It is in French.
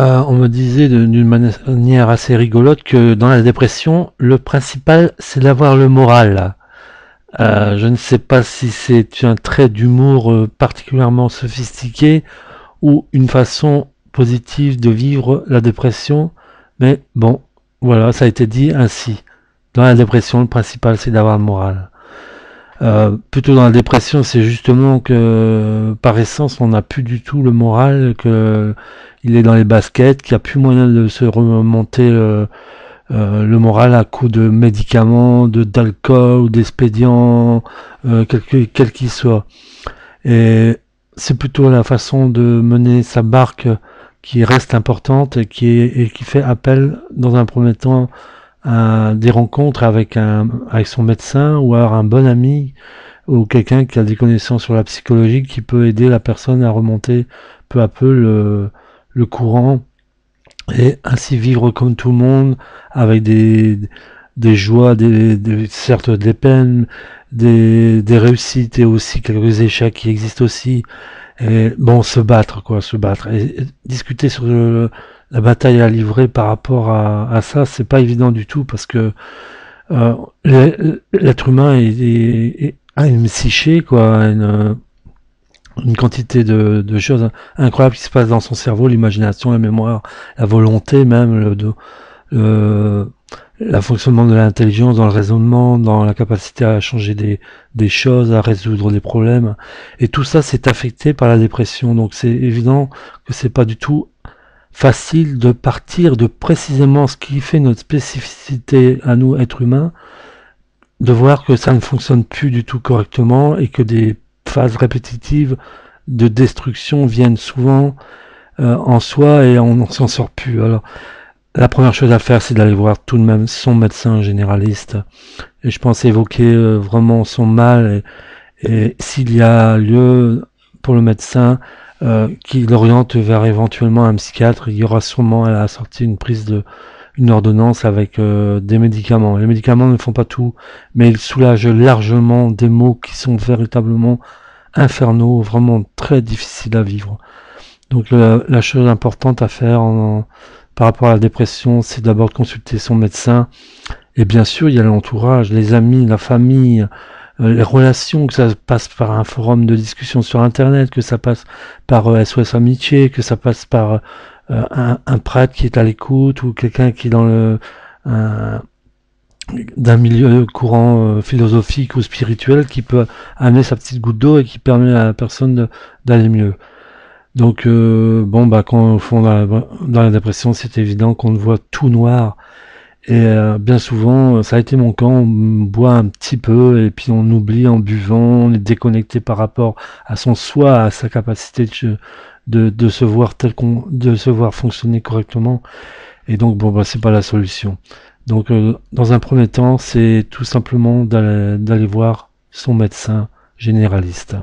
On me disait d'une manière assez rigolote que dans la dépression, le principal, c'est d'avoir le moral. Je ne sais pas si c'est un trait d'humour particulièrement sophistiqué ou une façon positive de vivre la dépression, mais bon, voilà, ça a été dit ainsi. Dans la dépression, le principal, c'est d'avoir le moral. Plutôt dans la dépression, c'est justement que par essence, on n'a plus du tout le moral, que il est dans les baskets, qu'il n'y a plus moyen de se remonter le moral à coup de médicaments, d'alcool ou d'expédients, quel qu'il soit. Et c'est plutôt la façon de mener sa barque qui reste importante et qui fait appel dans un premier temps à des rencontres avec son médecin ou alors un bon ami ou quelqu'un qui a des connaissances sur la psychologie qui peut aider la personne à remonter peu à peu le courant et ainsi vivre comme tout le monde avec des joies, certes des peines, des réussites et aussi quelques échecs qui existent aussi. Et bon, se battre, quoi, se battre. Et discuter sur la bataille à livrer par rapport à ça, c'est pas évident du tout parce que euh, l'être humain a une psyché, quoi, une quantité de choses incroyables qui se passent dans son cerveau, l'imagination, la mémoire, la volonté même, le, la fonctionnement de l'intelligence dans le raisonnement, dans la capacité à changer des choses, à résoudre des problèmes. Et tout ça, c'est affecté par la dépression. Donc c'est évident que c'est pas du tout facile de partir de précisément ce qui fait notre spécificité à nous, êtres humains, de voir que ça ne fonctionne plus du tout correctement et que des phases répétitives de destruction viennent souvent en soi et on s'en sort plus. Alors, la première chose à faire, c'est d'aller voir tout de même son médecin généraliste. Et je pense évoquer vraiment son mal et s'il y a lieu pour le médecin qui l'oriente vers éventuellement un psychiatre, il y aura sûrement à la sortie une ordonnance avec des médicaments. Les médicaments ne font pas tout, mais ils soulagent largement des maux qui sont véritablement infernaux, vraiment très difficiles à vivre. Donc la chose importante à faire par rapport à la dépression, c'est d'abord de consulter son médecin. Et bien sûr, il y a l'entourage, les amis, la famille, les relations, que ça passe par un forum de discussion sur Internet, que ça passe par SOS Amitié, que ça passe par un prêtre qui est à l'écoute ou quelqu'un qui est dans un- d'un milieu courant philosophique ou spirituel qui peut amener sa petite goutte d'eau et qui permet à la personne d'aller mieux. Donc bon bah quand au fond dans la dépression c'est évident qu'on voit tout noir et bien souvent ça a été mon cas, on boit un petit peu et puis on oublie en buvant, on est déconnecté par rapport à son soi, à sa capacité de se voir de se voir fonctionner correctement et donc bon bah c'est pas la solution. Donc dans un premier temps c'est tout simplement d'aller voir son médecin généraliste.